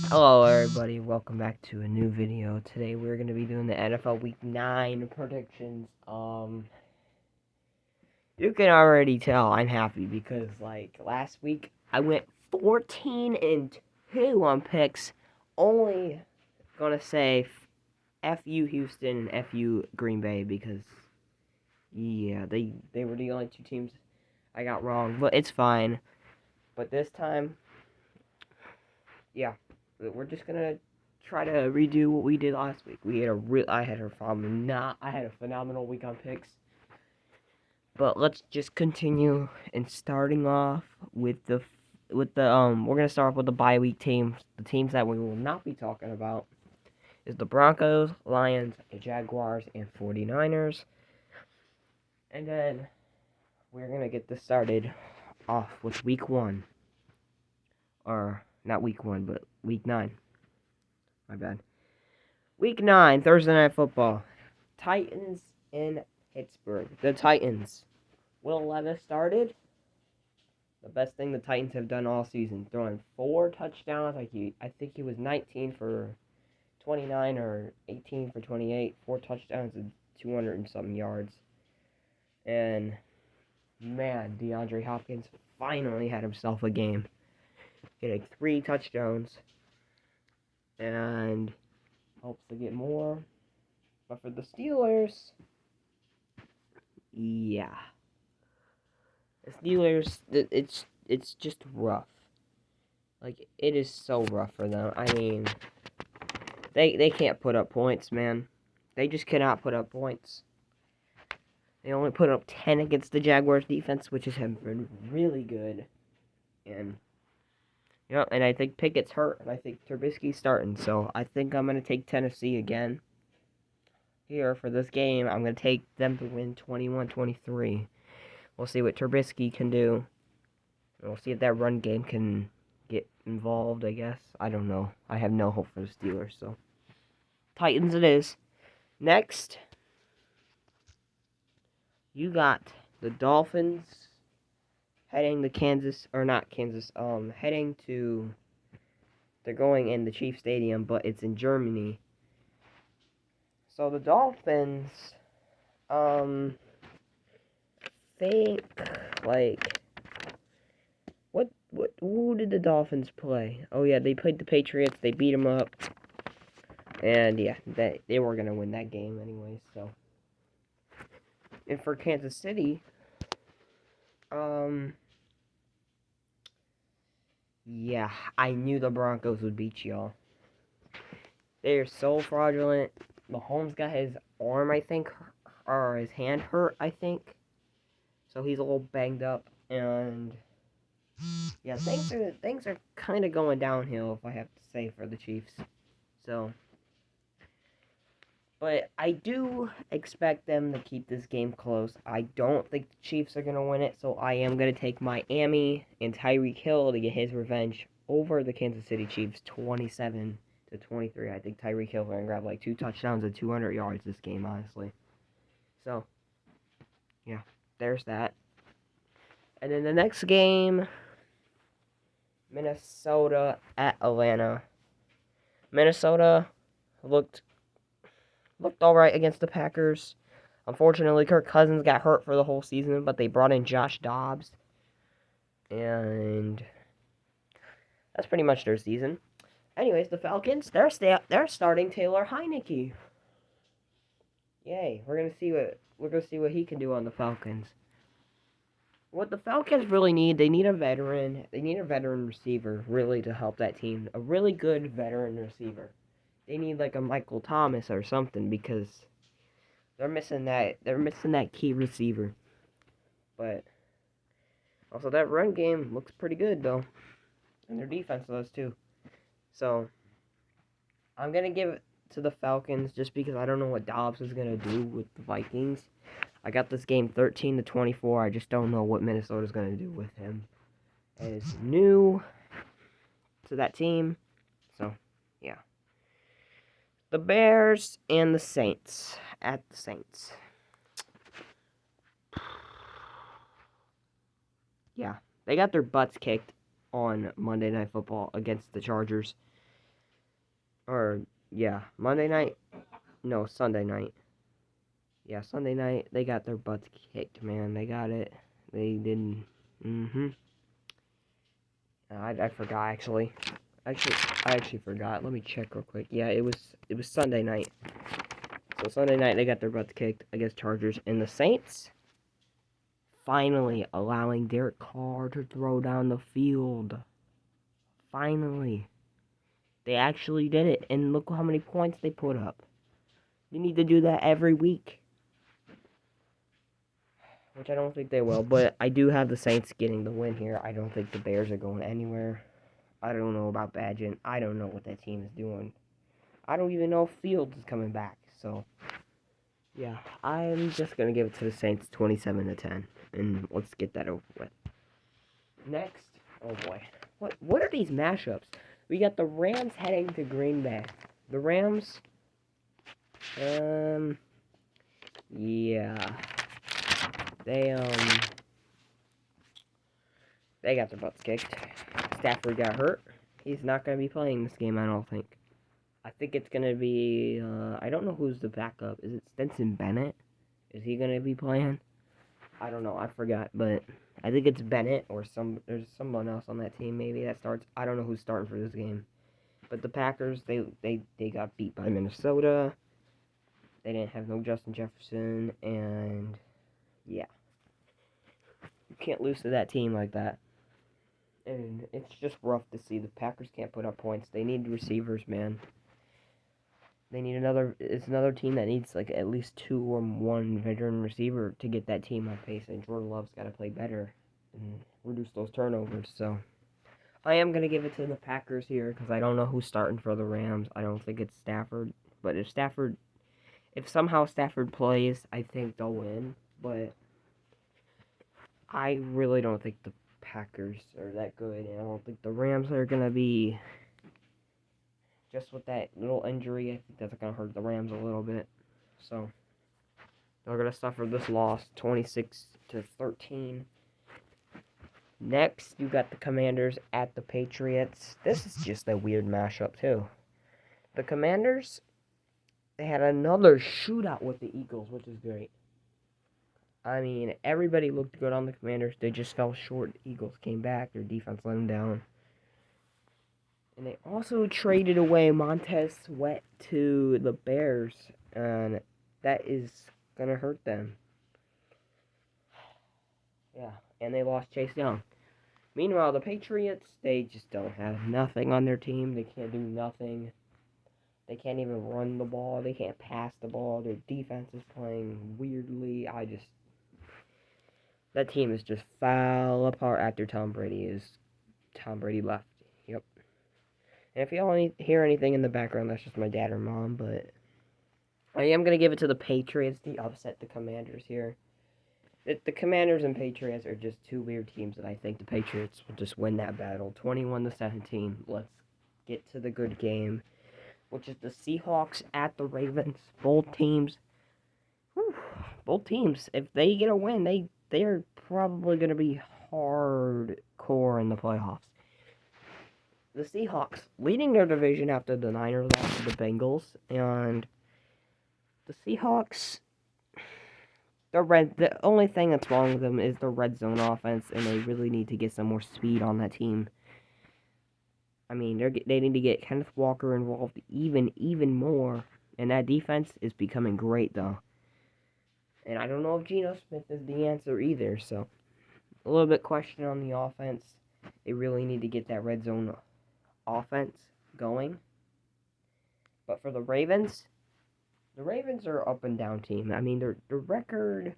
Hello everybody, welcome back to a new video. Today we're going to be doing the NFL Week 9 predictions. You can already tell I'm happy because last week I went 14-2 on picks. Only gonna say FU Houston and FU Green Bay because yeah, they were the only two teams I got wrong, but it's fine. But this time, yeah, we're just gonna try to redo what we did last week. I had a phenomenal week on picks. But let's just continue and starting off with the we're gonna start off with the bye week teams. The teams that we will not be talking about is the Broncos, Lions, Jaguars, and 49ers. And then we're gonna get this started off with week 1. Or not week 1, but week 9. My bad. Week 9, Thursday Night Football. Titans in Pittsburgh. The Titans. Will Levis started. The best thing the Titans have done all season. Throwing 4 touchdowns. I think he was 19 for 29 or 18 for 28. 4 touchdowns and 200 and something yards. And, man, DeAndre Hopkins finally had himself a game. Getting 3 touchdowns. And hopes to get more. But for the Steelers, yeah. The Steelers, it's just rough. Like, it is so rough for them. I mean, they can't put up points, man. They just cannot put up points. They only put up 10 against the Jaguars defense, which has been really good. And, and I think Pickett's hurt, and I think Trubisky's starting. So I think I'm going to take Tennessee again. Here for this game, I'm going to take them to win 21-23. We'll see what Trubisky can do. And we'll see if that run game can get involved, I guess. I don't know. I have no hope for the Steelers, so. Titans it is. Next, you got the Dolphins heading to heading to, they're going in the Chiefs Stadium, but it's in Germany. So the Dolphins, think, who did the Dolphins play? Oh yeah, they played the Patriots, they beat them up, and yeah, they were going to win that game anyways, so. And for Kansas City, yeah, I knew the Broncos would beat y'all. They are so fraudulent. Mahomes got his arm, I think, or his hand hurt, I think. So he's a little banged up, and yeah, things are kind of going downhill, if I have to say, for the Chiefs. So, but I do expect them to keep this game close. I don't think the Chiefs are going to win it, so I am going to take Miami and Tyreek Hill to get his revenge over the Kansas City Chiefs, 27-23. I think Tyreek Hill going to grab 2 touchdowns and 200 yards this game, honestly. So, yeah, there's that. And then the next game, Minnesota at Atlanta. Minnesota looked alright against the Packers. Unfortunately, Kirk Cousins got hurt for the whole season, but they brought in Josh Dobbs. And that's pretty much their season. Anyways, the Falcons, they're starting Taylor Heinicke. Yay, we're gonna see what he can do on the Falcons. What the Falcons really need, they need a veteran. They need a veteran receiver, really, to help that team. A really good veteran receiver. They need a Michael Thomas or something because they're missing that key receiver. But also that run game looks pretty good though. And their defense does too. So I'm gonna give it to the Falcons just because I don't know what Dobbs is gonna do with the Vikings. I got this game 13-24. I just don't know what Minnesota's gonna do with him. As new to that team. So yeah. The Bears and the Saints at the Saints. Yeah, they got their butts kicked on Monday Night Football against the Chargers. or yeah, Monday night. No, Sunday night. Yeah, Sunday night. They got their butts kicked, man. They got it. They didn't. Mhm. I forgot actually. I actually forgot. Let me check real quick. Yeah, it was Sunday night. So Sunday night they got their butts kicked against Chargers, and the Saints finally allowing Derek Carr to throw down the field. Finally, they actually did it, and look how many points they put up. You need to do that every week, which I don't think they will. But I do have the Saints getting the win here. I don't think the Bears are going anywhere. I don't know about Badgett. I don't know what that team is doing. I don't even know if Fields is coming back. So, yeah, I'm just going to give it to the Saints 27-10. And let's get that over with. Next, oh boy. What are these mashups? We got the Rams heading to Green Bay. The Rams, yeah. They got their butts kicked. Stafford got hurt. He's not going to be playing this game, I don't think. I think it's going to be, I don't know who's the backup. Is it Stetson Bennett? Is he going to be playing? I don't know. I forgot, but I think it's Bennett or there's someone else on that team maybe that starts. I don't know who's starting for this game. But the Packers, they got beat by Minnesota. They didn't have no Justin Jefferson, and yeah. You can't lose to that team like that. And it's just rough to see. The Packers can't put up points. They need receivers, man. They need it's another team that needs like at least 2 or 1 veteran receiver to get that team on pace. And Jordan Love's got to play better and reduce those turnovers. So I am going to give it to the Packers here because I don't know who's starting for the Rams. I don't think it's Stafford. But if somehow Stafford plays, I think they'll win. But I really don't think the Packers are that good. And I don't think the Rams are going to be... Just with that little injury, I think that's going to hurt the Rams a little bit. So, they're going to suffer this loss, 26-13. Next, you got the Commanders at the Patriots. This is just a weird mashup, too. The Commanders, they had another shootout with the Eagles, which is great. I mean, everybody looked good on the Commanders. They just fell short. The Eagles came back. Their defense let them down. And they also traded away Montez Sweat to the Bears, and that is going to hurt them. Yeah, and they lost Chase Young. Meanwhile, the Patriots, they just don't have nothing on their team. They can't do nothing. They can't even run the ball. They can't pass the ball. Their defense is playing weirdly. That team is just fell apart after Tom Brady left. Yep. And if y'all hear anything in the background, that's just my dad or mom, but I am going to give it to the Patriots to upset the Commanders here. The Commanders and Patriots are just two weird teams that I think the Patriots will just win that battle. 21-17. Let's get to the good game, which is the Seahawks at the Ravens. Both teams, if they get a win, they're probably going to be hardcore in the playoffs. The Seahawks leading their division after the Niners lost to the Bengals, and the Seahawks, the only thing that's wrong with them is the red zone offense, and they really need to get some more speed on that team. I mean, they need to get Kenneth Walker involved even more, and that defense is becoming great though. And I don't know if Geno Smith is the answer either, so a little bit question on the offense. They really need to get that red zone offense going. But for the Ravens are up and down team. I mean, their record,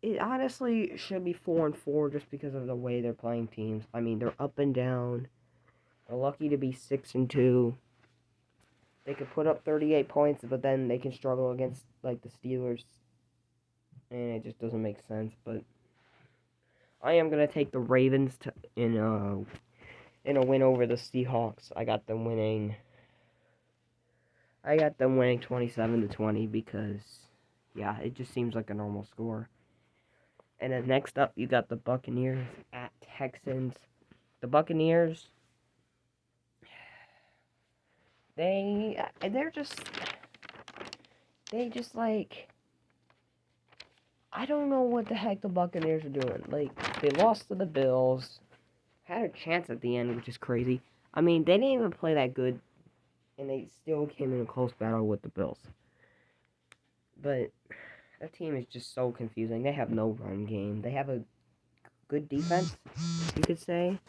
it honestly should be 4-4 just because of the way they're playing teams. I mean, they're up and down. They're lucky to be 6-2. They could put up 38 points, but then they can struggle against like the Steelers, and it just doesn't make sense. But I am gonna take the Ravens in a win over the Seahawks. I got them winning 27-20 because, yeah, it just seems like a normal score. And then next up, you got the Buccaneers at Texans. The Buccaneers, they're just like, I don't know what the heck the Buccaneers are doing. Like, they lost to the Bills, had a chance at the end, which is crazy. I mean, they didn't even play that good, and they still came in a close battle with the Bills. But that team is just so confusing. They have no run game. They have a good defense, you could say.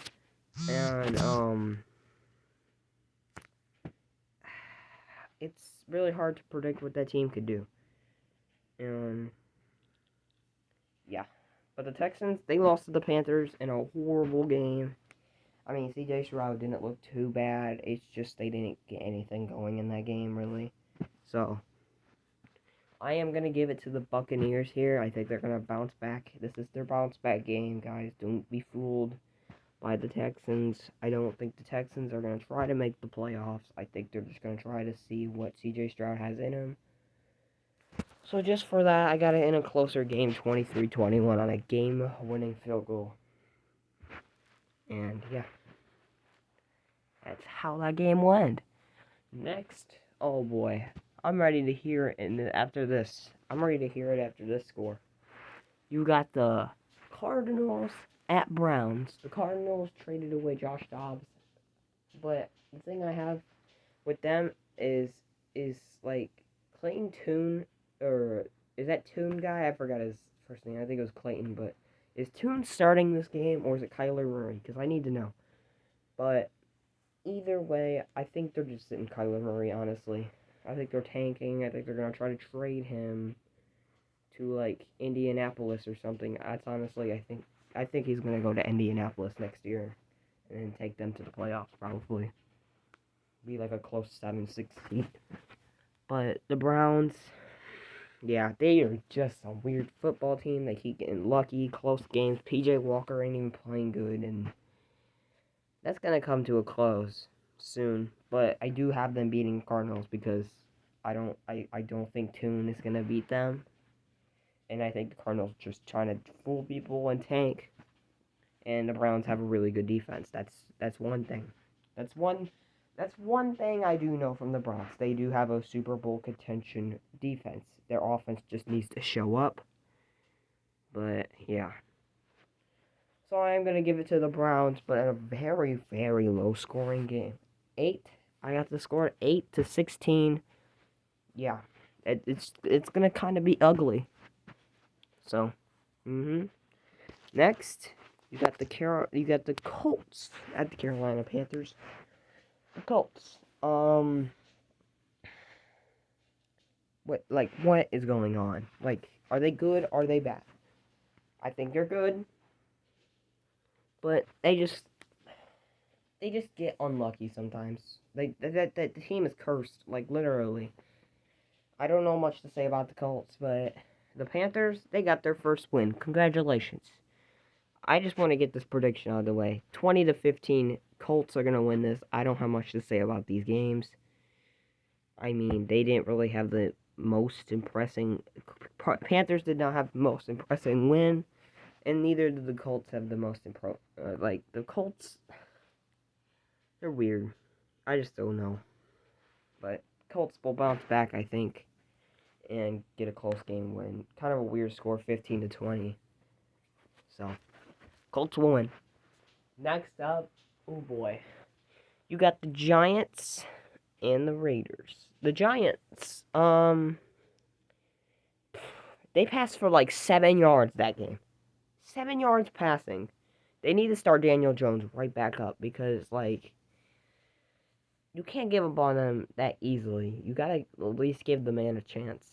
And, it's really hard to predict what that team could do. And, yeah. But the Texans, they lost to the Panthers in a horrible game. I mean, CJ Stroud didn't look too bad. It's just they didn't get anything going in that game, really. So, I am going to give it to the Buccaneers here. I think they're going to bounce back. This is their bounce back game, guys. Don't be fooled by the Texans. I don't think the Texans are going to try to make the playoffs. I think they're just going to try to see what CJ Stroud has in him. So just for that, I got it in a closer game, 23-21 on a game-winning field goal. And, yeah. That's how that game went. Next, oh boy, I'm ready to hear it. And after this, I'm ready to hear it after this score. You got the Cardinals at Browns. The Cardinals traded away Josh Dobbs, but the thing I have with them is like Clayton Tune, or is that Tune guy? I forgot his first name. I think it was Clayton, but is Tune starting this game or is it Kyler Murray? Because I need to know. But either way, I think they're just sitting Kyler Murray, honestly. I think they're tanking. I think they're going to try to trade him to, like, Indianapolis or something. That's honestly, I think he's going to go to Indianapolis next year and then take them to the playoffs, probably. Be like a close 7-6 seed. But the Browns, yeah, they are just a weird football team. They keep getting lucky, close games. PJ Walker ain't even playing good, and that's going to come to a close soon. But I do have them beating Cardinals because I don't think Tune is going to beat them. And I think the Cardinals are just trying to fool people and tank. And the Browns have a really good defense. That's one thing. That's one thing I do know from the Browns. They do have a Super Bowl contention defense. Their offense just needs to show up. But yeah. So I am going to give it to the Browns, but in a very, very low scoring game. I got the score 8-16. Yeah. It's going to kind of be ugly. So, next, you got the Colts at the Carolina Panthers. The Colts. What is going on? Like, are they good? Are they bad? I think they're good. But they just get unlucky sometimes. The team is cursed, like, literally. I don't know much to say about the Colts, but the Panthers, they got their first win. Congratulations. I just want to get this prediction out of the way. 20-15, Colts are going to win this. I don't have much to say about these games. I mean, they didn't really have the most impressing... Panthers did not have the most impressive win, and neither did the Colts have the most the Colts, they're weird. I just don't know. But Colts will bounce back, I think, and get a close game win. Kind of a weird score, 15-20. So, Colts will win. Next up, oh boy. You got the Giants and the Raiders. The Giants, they passed for like 7 yards that game. 7 yards passing. They need to start Daniel Jones right back up because, like, you can't give up on them that easily. You gotta at least give the man a chance.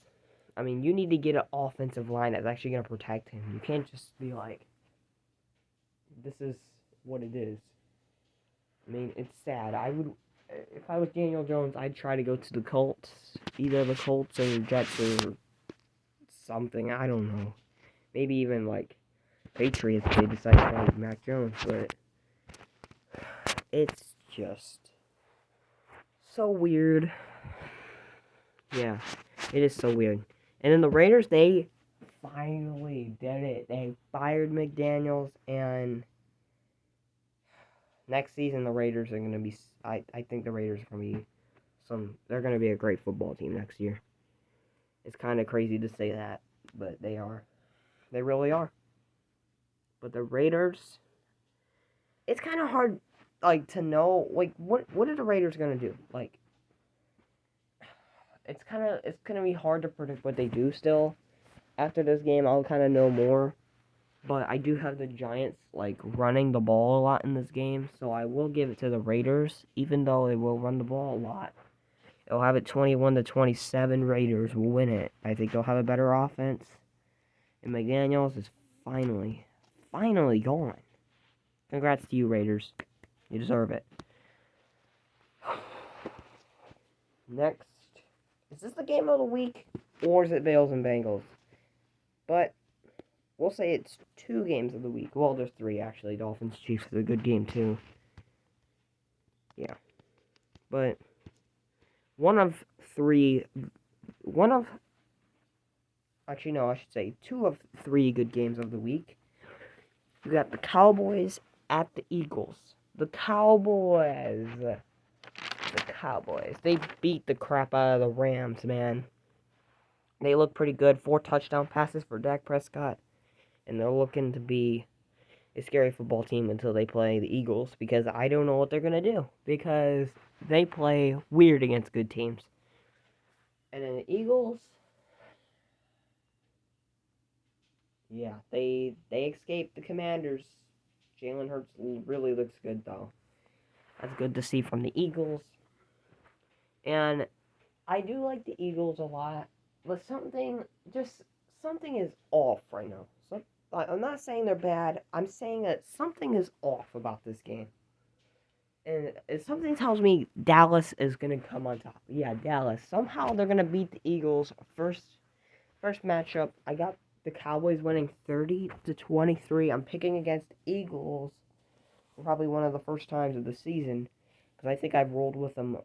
I mean, you need to get an offensive line that's actually gonna protect him. You can't just be like, this is what it is. I mean, it's sad. If I was Daniel Jones, I'd try to go to the Colts. Either the Colts or the Jets or something. I don't know. Maybe even, like, Patriots if they decide to try Mac Jones. But it's just so weird. Yeah, it is so weird. And then the Raiders, they finally did it. They fired McDaniels, and next season the Raiders are going to be... I think the Raiders are going to be They're going to be a great football team next year. It's kind of crazy to say that, but they are. They really are. But the Raiders, it's kind of hard, like, to know, like, what are the Raiders going to do? Like, it's going to be hard to predict what they do still. After this game, I'll kind of know more. But I do have the Giants, like, running the ball a lot in this game, so I will give it to the Raiders, even though they will run the ball a lot. They'll have it 21-27. Raiders will win it. I think they'll have a better offense. And McDaniels is finally gone. Congrats to you, Raiders. You deserve it. Next, is this the game of the week, or is it Bills and Bengals? But we'll say it's 2 games of the week. Well, there's 3 actually. Dolphins Chiefs is a good game too. Yeah, but actually no, I should say 2 of 3 good games of the week. You got the Cowboys at the Eagles. The Cowboys. They beat the crap out of the Rams, man. They look pretty good. 4 touchdown passes for Dak Prescott. And they're looking to be a scary football team until they play the Eagles. Because I don't know what they're going to do. Because they play weird against good teams. And then the Eagles, yeah, they escaped the Commanders. Jalen Hurts really looks good, though. That's good to see from the Eagles. And I do like the Eagles a lot. But something is off right now. I'm not saying they're bad. I'm saying that something is off about this game. And something tells me Dallas is going to come on top. Yeah, Dallas. Somehow they're going to beat the Eagles. First matchup, I got the Cowboys winning 30-23. I'm picking against Eagles. Probably one of the first times of the season. Because I think I've rolled with them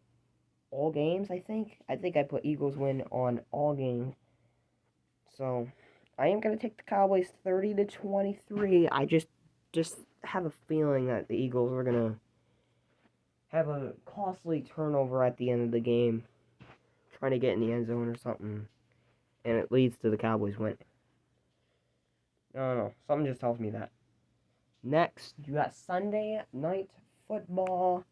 all games, I think. I put Eagles win on all games. So, I am going to take the Cowboys 30-23. I just have a feeling that the Eagles are going to have a costly turnover at the end of the game, trying to get in the end zone or something, and it leads to the Cowboys winning. No, something just tells me that. Next, you got Sunday Night Football.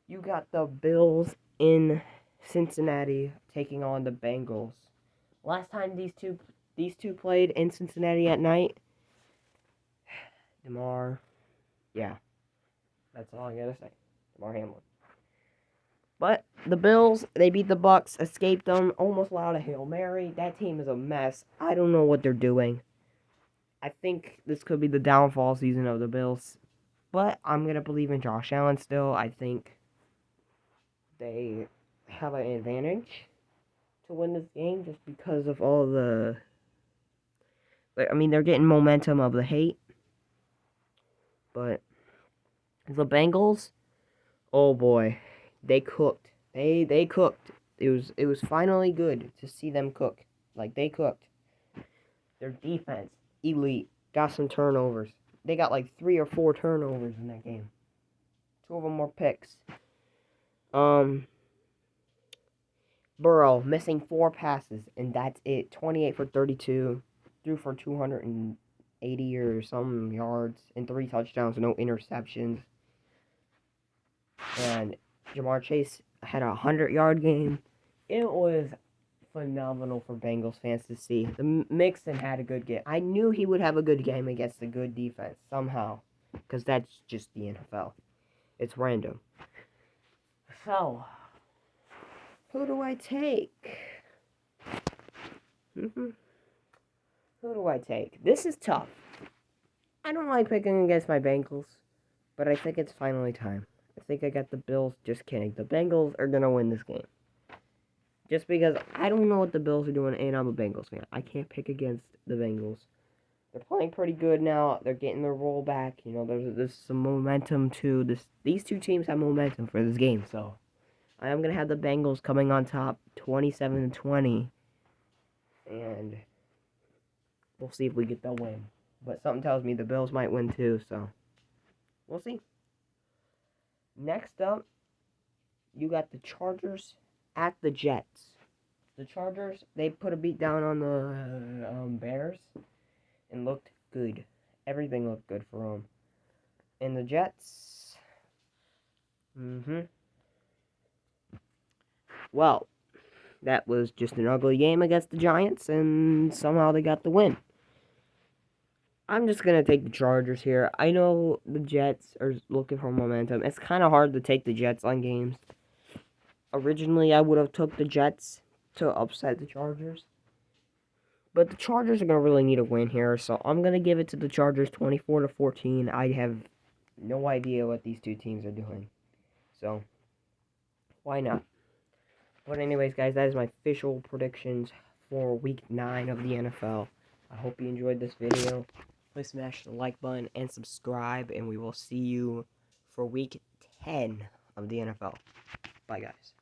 You got the Bills in Cincinnati taking on the Bengals. Last time these two played in Cincinnati at night, DeMar, yeah, that's all I gotta say. DeMar Hamlin. But the Bills, they beat the Bucks, escaped them, almost allowed a Hail Mary. That team is a mess. I don't know what they're doing. I think this could be the downfall season of the Bills. But I'm going to believe in Josh Allen still. I think they have an advantage to win this game just because of all the... they're getting momentum of the hate. But the Bengals, oh boy, they cooked. They cooked. It was finally good to see them cook. Like, they cooked. Their defense, elite. Got some turnovers. They got like 3 or 4 turnovers in that game. 2 of them were picks. Burrow missing 4 passes, and that's it. 28 for 32. Threw for 280 or some yards and 3 touchdowns, no interceptions. And Jamar Chase had a 100-yard game. It was phenomenal for Bengals fans to see. The Mixon had a good game. I knew he would have a good game against a good defense somehow, because that's just the NFL. It's random. So, who do I take? Who do I take? This is tough. I don't like picking against my Bengals, but I think it's finally time. I think I got the Bills. Just kidding. The Bengals are going to win this game. Just because I don't know what the Bills are doing, and I'm a Bengals fan. I can't pick against the Bengals. They're playing pretty good now. They're getting their roll back. You know, there's some momentum too. These 2 teams have momentum for this game, so I am gonna have the Bengals coming on top, 27-20, and we'll see if we get the win. But something tells me the Bills might win too, so we'll see. Next up, you got the Chargers at the Jets. The Chargers, they put a beat down on the Bears and looked good. Everything looked good for them. And the Jets, well, that was just an ugly game against the Giants, and somehow they got the win. I'm just going to take the Chargers here. I know the Jets are looking for momentum. It's kind of hard to take the Jets on games. Originally, I would have took the Jets to upset the Chargers. But the Chargers are going to really need a win here, so I'm going to give it to the Chargers 24-14. I have no idea what these two teams are doing. So, why not? But anyways, guys, that is my official predictions for Week 9 of the NFL. I hope you enjoyed this video. Please smash the like button and subscribe, and we will see you for Week 10 of the NFL. Bye, guys.